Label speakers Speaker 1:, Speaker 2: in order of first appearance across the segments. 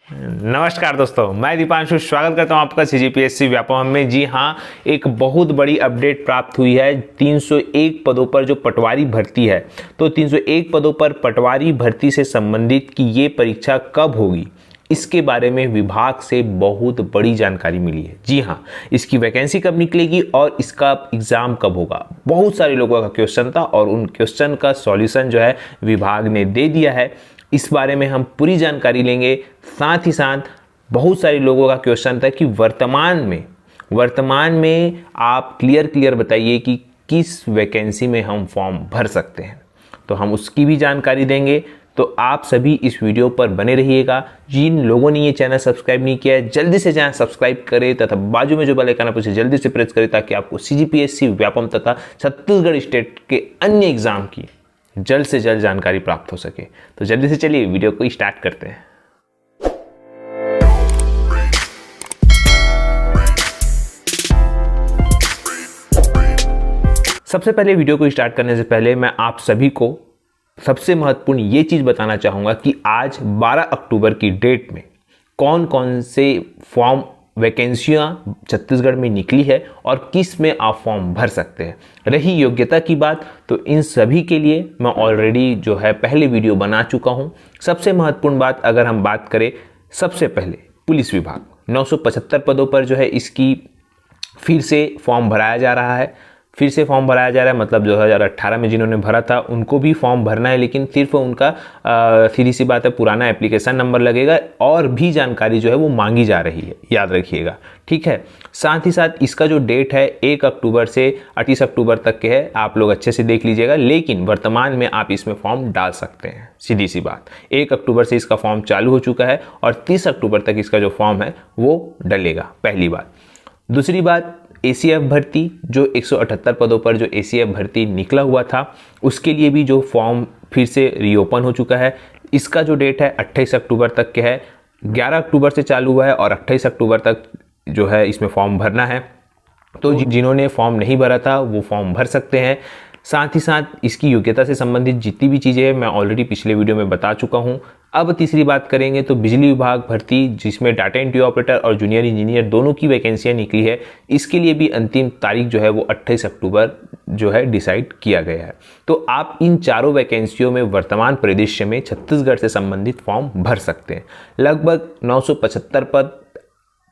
Speaker 1: नमस्कार दोस्तों, मैं दीपांशु स्वागत करता हूं आपका सीजीपीएससी व्यापम में। जी हां, एक बहुत बड़ी अपडेट प्राप्त हुई है 301 पदों पर जो पटवारी भर्ती है। तो 301 पदों पर पटवारी भर्ती से संबंधित कि ये परीक्षा कब होगी, इसके बारे में विभाग से बहुत बड़ी जानकारी मिली है। जी हाँ, इसकी वैकेंसी कब निकलेगी और इसका एग्ज़ाम कब होगा, बहुत सारे लोगों का क्वेश्चन था और उन क्वेश्चन का सॉल्यूशन जो है विभाग ने दे दिया है। इस बारे में हम पूरी जानकारी लेंगे। साथ ही साथ बहुत सारे लोगों का क्वेश्चन था कि वर्तमान में आप क्लियर बताइए कि किस वैकेंसी में हम फॉर्म भर सकते हैं, तो हम उसकी भी जानकारी देंगे। तो आप सभी इस वीडियो पर बने रहिएगा। जिन लोगों ने ये चैनल सब्सक्राइब नहीं किया है, जल्दी से चैनल सब्सक्राइब करें तथा बाजू में जो बेल आइकन है उसे जल्दी से प्रेस करें ताकि आपको सीजीपीएससी व्यापम तथा छत्तीसगढ़ स्टेट के अन्य एग्जाम की जल्द से जल्द जानकारी प्राप्त हो सके। तो जल्दी से चलिए वीडियो को स्टार्ट करते हैं। सबसे पहले वीडियो को स्टार्ट करने से पहले मैं आप सभी को सबसे महत्वपूर्ण ये चीज़ बताना चाहूँगा कि आज 12 अक्टूबर की डेट में कौन कौन से फॉर्म वैकेंसियाँ छत्तीसगढ़ में निकली है और किस में आप फॉर्म भर सकते हैं। रही योग्यता की बात, तो इन सभी के लिए मैं ऑलरेडी जो है पहले वीडियो बना चुका हूँ। सबसे महत्वपूर्ण बात अगर हम बात करें, सबसे पहले पुलिस विभाग 975 पदों पर जो है इसकी फिर से फॉर्म भराया जा रहा है। मतलब 2018 में जिन्होंने भरा था उनको भी फॉर्म भरना है, लेकिन सिर्फ उनका सीधी सी बात है पुराना एप्लीकेशन नंबर लगेगा और भी जानकारी जो है वो मांगी जा रही है, याद रखिएगा, ठीक है। साथ ही साथ इसका जो डेट है 1 अक्टूबर से 28 अक्टूबर तक के है, आप लोग अच्छे से देख लीजिएगा। लेकिन वर्तमान में आप इसमें फॉर्म डाल सकते हैं, सीधी सी बात। 1 अक्टूबर से इसका फॉर्म चालू हो चुका है और 30 अक्टूबर तक इसका जो फॉर्म है वो डलेगा, पहली बात। दूसरी बात, एसीएफ भर्ती जो 178 पदों पर जो एसीएफ भर्ती निकला हुआ था उसके लिए भी जो फॉर्म फिर से रीओपन हो चुका है। इसका जो डेट है 28 अक्टूबर तक के है। 11 अक्टूबर से चालू हुआ है और 28 अक्टूबर तक जो है इसमें फॉर्म भरना है। तो जिन्होंने फॉर्म नहीं भरा था वो फॉर्म भर सकते हैं। साथ ही साथ इसकी योग्यता से संबंधित जितनी भी चीज़ें हैं मैं ऑलरेडी पिछले वीडियो में बता चुका हूं। अब तीसरी बात करेंगे तो बिजली विभाग भर्ती, जिसमें डाटा एंट्री ऑपरेटर और जूनियर इंजीनियर दोनों की वैकेंसियां निकली है। इसके लिए भी अंतिम तारीख जो है वो 28 अक्टूबर जो है डिसाइड किया गया है। तो आप इन चारों वैकेंसियों में वर्तमान परिदृश्य में छत्तीसगढ़ से संबंधित फॉर्म भर सकते हैं। लगभग 975 पद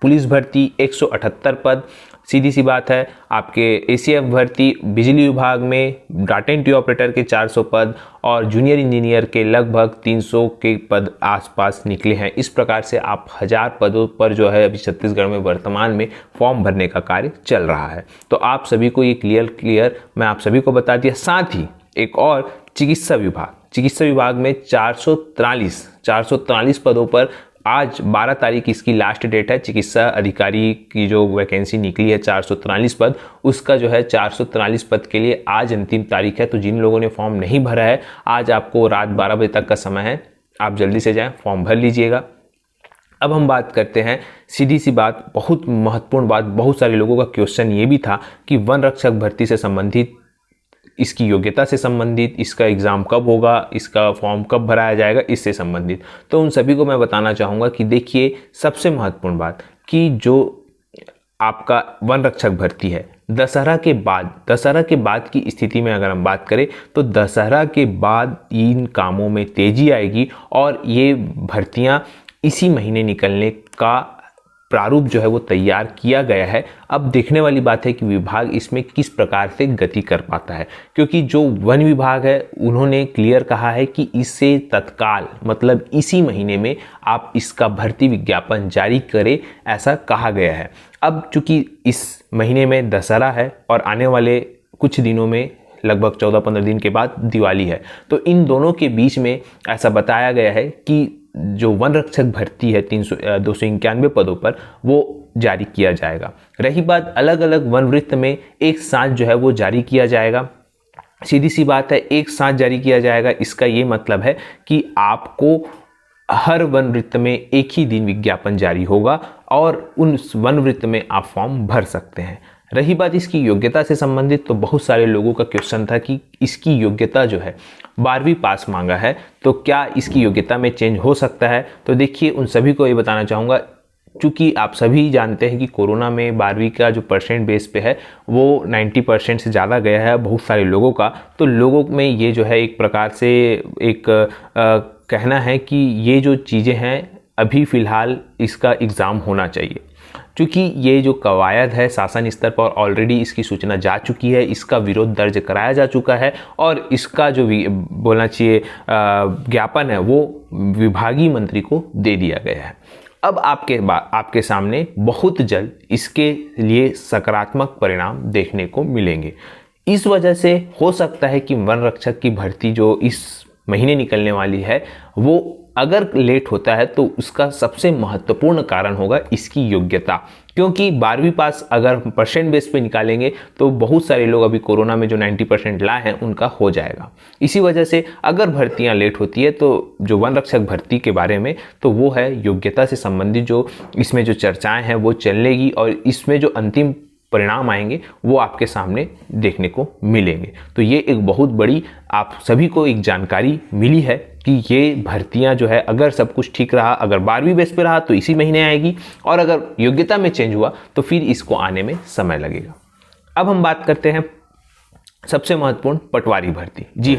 Speaker 1: पुलिस भर्ती, 178 पद सीधी सी बात है आपके एसीएफ भर्ती, बिजली विभाग में डाटा एंट्री ऑपरेटर के 400 पद और जूनियर इंजीनियर के लगभग 300 के पद आसपास निकले हैं। इस प्रकार से आप 1000 पदों पर जो है अभी छत्तीसगढ़ में वर्तमान में फॉर्म भरने का कार्य चल रहा है। तो आप सभी को ये क्लियर मैं आप सभी को बता दिया। साथ ही एक और चिकित्सा विभाग में 443 पदों पर आज 12 तारीख इसकी लास्ट डेट है। चिकित्सा अधिकारी की जो वैकेंसी निकली है 443 पद, उसका जो है 443 पद के लिए आज अंतिम तारीख है। तो जिन लोगों ने फॉर्म नहीं भरा है, आज आपको रात 12 बजे तक का समय है, आप जल्दी से जाएं फॉर्म भर लीजिएगा। अब हम बात करते हैं सीधी सी बात, बहुत महत्वपूर्ण बात, बहुत सारे लोगों का क्वेश्चन ये भी था कि वन रक्षक भर्ती से संबंधित, इसकी योग्यता से संबंधित, इसका एग्ज़ाम कब होगा, इसका फॉर्म कब भराया जाएगा, इससे संबंधित। तो उन सभी को मैं बताना चाहूँगा कि देखिए, सबसे महत्वपूर्ण बात कि जो आपका वन रक्षक भर्ती है दशहरा के बाद की स्थिति में अगर हम बात करें तो दशहरा के बाद इन कामों में तेजी आएगी और ये भर्तियाँ इसी महीने निकलने का प्रारूप जो है वो तैयार किया गया है। अब देखने वाली बात है कि विभाग इसमें किस प्रकार से गति कर पाता है, क्योंकि जो वन विभाग है उन्होंने क्लियर कहा है कि इससे तत्काल मतलब इसी महीने में आप इसका भर्ती विज्ञापन जारी करें, ऐसा कहा गया है। अब चूंकि इस महीने में दशहरा है और आने वाले कुछ दिनों में लगभग 14-15 दिन के बाद दिवाली है, तो इन दोनों के बीच में ऐसा बताया गया है कि जो वन रक्षक भर्ती है 291 पदों पर वो जारी किया जाएगा। रही बात अलग अलग वन वृत्त में एक साथ जो है वो जारी किया जाएगा। सीधी सी बात है, एक साथ जारी किया जाएगा, इसका ये मतलब है कि आपको हर वन वृत्त में एक ही दिन विज्ञापन जारी होगा और उन वन वृत्त में आप फॉर्म भर सकते हैं। रही बात इसकी योग्यता से संबंधित, तो बहुत सारे लोगों का क्वेश्चन था कि इसकी योग्यता जो है 12वीं पास मांगा है, तो क्या इसकी योग्यता में चेंज हो सकता है। तो देखिए, उन सभी को ये बताना चाहूँगा, चूँकि आप सभी जानते हैं कि कोरोना में 12वीं का जो परसेंट बेस पे है वो 90% से ज़्यादा गया है बहुत सारे लोगों का। तो लोगों में ये जो है एक प्रकार से एक कहना है कि ये जो चीज़ें हैं अभी फ़िलहाल इसका एग्ज़ाम होना चाहिए, क्योंकि ये जो कवायद है शासन स्तर पर ऑलरेडी इसकी सूचना जा चुकी है, इसका विरोध दर्ज कराया जा चुका है और इसका जो भी बोलना चाहिए ज्ञापन है वो विभागीय मंत्री को दे दिया गया है। अब आपके सामने बहुत जल्द इसके लिए सकारात्मक परिणाम देखने को मिलेंगे। इस वजह से हो सकता है कि वन रक्षक की भर्ती जो इस महीने निकलने वाली है वो अगर लेट होता है तो उसका सबसे महत्वपूर्ण कारण होगा इसकी योग्यता, क्योंकि 12वीं पास अगर परसेंट बेस पे निकालेंगे तो बहुत सारे लोग अभी कोरोना में जो 90% लाए हैं उनका हो जाएगा। इसी वजह से अगर भर्तियां लेट होती है तो जो वन रक्षक भर्ती के बारे में तो वो है योग्यता से संबंधित जो इसमें जो चर्चाएं हैं वो चलेगी और इसमें जो अंतिम परिणाम आएंगे वो आपके सामने देखने को मिलेंगे। तो ये एक बहुत बड़ी आप सभी को एक जानकारी मिली है कि ये भर्तियां जो है अगर सब कुछ ठीक रहा, अगर 12वीं बेस पे रहा तो इसी महीने आएगी और अगर योग्यता में चेंज हुआ तो फिर इसको आने में समय लगेगा। अब हम बात करते हैं सबसे महत्वपूर्ण पटवारी भर्ती। जी,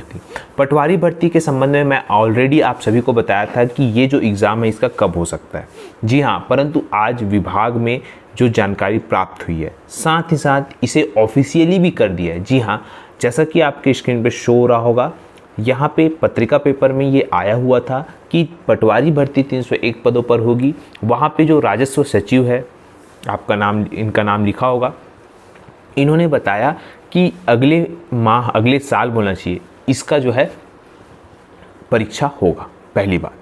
Speaker 1: पटवारी भर्ती के संबंध में मैं ऑलरेडी आप सभी को बताया था कि ये जो एग्ज़ाम है इसका कब हो सकता है। जी हाँ, परंतु आज विभाग में जो जानकारी प्राप्त हुई है साथ ही साथ इसे ऑफिशियली भी कर दिया है। जी हाँ, जैसा कि आपके स्क्रीन पे शो हो रहा होगा, यहाँ पे पत्रिका पेपर में ये आया हुआ था कि पटवारी भर्ती 301 पदों पर होगी। वहाँ पे जो राजस्व सचिव है, आपका नाम, इनका नाम लिखा होगा, इन्होंने बताया कि अगले माह, अगले साल बोलना चाहिए, इसका जो है परीक्षा होगा, पहली बात।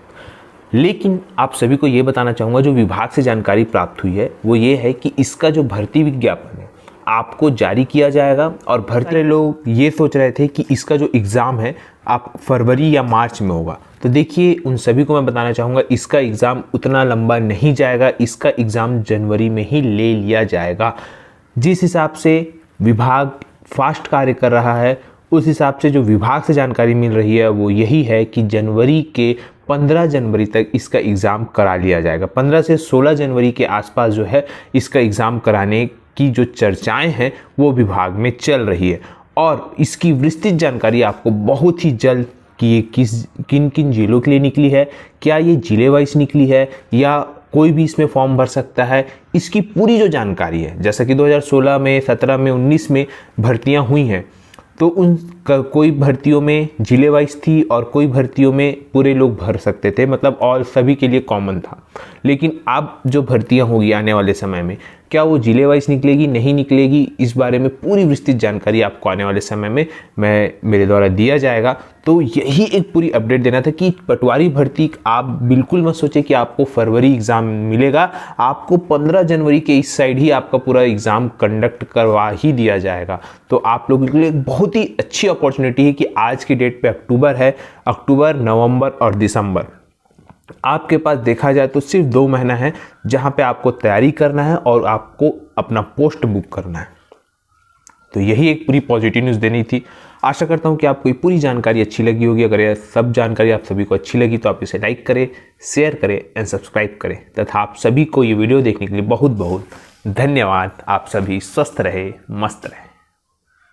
Speaker 1: लेकिन आप सभी को ये बताना चाहूँगा, जो विभाग से जानकारी प्राप्त हुई है वो ये है कि इसका जो भर्ती विज्ञापन है आपको जारी किया जाएगा और भर्ती लोग ये सोच रहे थे कि इसका जो एग्ज़ाम है आप फरवरी या मार्च में होगा। तो देखिए, उन सभी को मैं बताना चाहूँगा इसका एग्ज़ाम उतना लंबा नहीं जाएगा, इसका एग्ज़ाम जनवरी में ही ले लिया जाएगा। जिस हिसाब से विभाग फास्ट कार्य कर रहा है उस हिसाब से जो विभाग से जानकारी मिल रही है वो यही है कि जनवरी के 15 जनवरी तक इसका एग्ज़ाम करा लिया जाएगा। 15 से 16 जनवरी के आसपास जो है इसका एग्ज़ाम कराने की जो चर्चाएं हैं वो विभाग में चल रही है और इसकी विस्तृत जानकारी आपको बहुत ही जल्द कि ये किन किन जिलों के लिए निकली है, क्या ये जिले वाइज निकली है या कोई भी इसमें फॉर्म भर सकता है, इसकी पूरी जो जानकारी है, जैसा कि 2016 में, 17 में, 19 में भर्तियां हुई हैं तो उन कोई भर्तियों में जिले वाइज थी और कोई भर्तियों में पूरे लोग भर सकते थे, मतलब और सभी के लिए कॉमन था। लेकिन अब जो भर्तियां होगी आने वाले समय में, क्या वो जिले वाइज निकलेगी, नहीं निकलेगी, इस बारे में पूरी विस्तृत जानकारी आपको आने वाले समय में मेरे द्वारा दिया जाएगा। तो यही एक पूरी अपडेट देना था कि पटवारी भर्ती आप बिल्कुल मत सोचे कि आपको फरवरी एग्ज़ाम मिलेगा, आपको 15 जनवरी के इस साइड ही आपका पूरा एग्ज़ाम कंडक्ट करवा ही दिया जाएगा। तो आप लोगों के लिए बहुत ही अच्छी अपॉर्चुनिटी है कि आज की डेट पे अक्टूबर है, अक्टूबर, नवंबर और दिसंबर आपके पास देखा जाए तो सिर्फ 2 महीना है जहां पे आपको तैयारी करना है और आपको अपना पोस्ट बुक करना है। तो यही एक पूरी पॉजिटिव न्यूज़ देनी थी। आशा करता हूं कि आपको ये पूरी जानकारी अच्छी लगी होगी। अगर यह सब जानकारी आप सभी को अच्छी लगी तो आप इसे लाइक करें, शेयर करें एंड सब्सक्राइब करें तथा आप सभी को ये वीडियो देखने के लिए बहुत बहुत धन्यवाद। आप सभी स्वस्थ रहे, मस्त रहे।